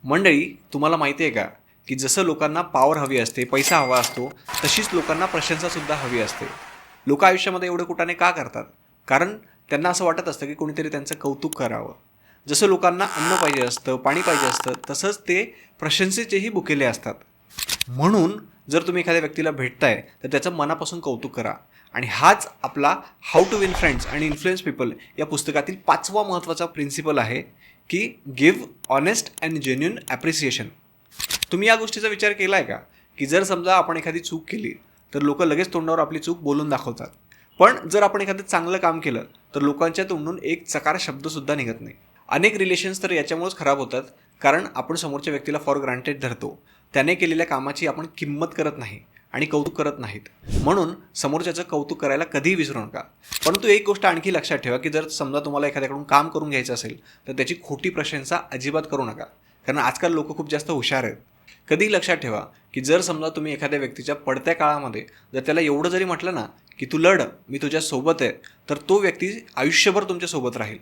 मंडळी, तुम्हाला माहिती आहे का की जसं लोकांना पॉवर हवी असते, पैसा हवा असतो, तशीच लोकांना प्रशंसासुद्धा हवी असते. लोक आयुष्यामध्ये एवढे कुटाणे का करतात? कारण त्यांना असं वाटत असतं की कोणीतरी त्यांचं कौतुक करावं. जसं लोकांना अन्न पाहिजे असतं, पाणी पाहिजे असतं, तसंच ते प्रशंसेचेही भुकेले असतात. म्हणून जर तुम्ही एखाद्या व्यक्तीला भेटताय तर त्याचं मनापासून कौतुक करा. आणि हाच आपला हाऊ टू विन फ्रेंड्स आणि इन्फ्लुएन्स पीपल या पुस्तकातील 5वा महत्त्वाचा प्रिन्सिपल आहे की give honest and genuine appreciation. तुम्ही या गोष्टीचा विचार केला आहे का की जर समजा आपण एखादी चूक केली तर लोक लगेच तोंडावर आपली चूक बोलून दाखवतात, पण जर आपण एखादं चांगलं काम केलं तर लोकांच्या तोंडून एक चकार शब्दसुद्धा निघत नाही. अनेक रिलेशन्स तर याच्यामुळेच खराब होतात, कारण आपण समोरच्या व्यक्तीला फॉर ग्रांटेड धरतो. त्याने केलेल्या कामाची आपण किंमत करत नाही आणि कौतुक करत नाहीत. म्हणून समोरच्याचं कौतुक करायला कधीही विसरू नका. परंतु एक गोष्ट आणखी लक्षात ठेवा की जर समजा तुम्हाला एखाद्याकडून काम करून घ्यायचं असेल तर त्याची खोटी प्रशंसा अजिबात करू नका, कारण आजकाल लोक खूप जास्त हुशार आहेत. कधीही लक्षात ठेवा की जर समजा तुम्ही एखाद्या व्यक्तीच्या पडत्या काळामध्ये जर त्याला एवढं जरी म्हटलं ना की तू लढ, मी तुझ्या सोबत आहे, तर तो व्यक्ती आयुष्यभर तुमच्या सोबत राहील.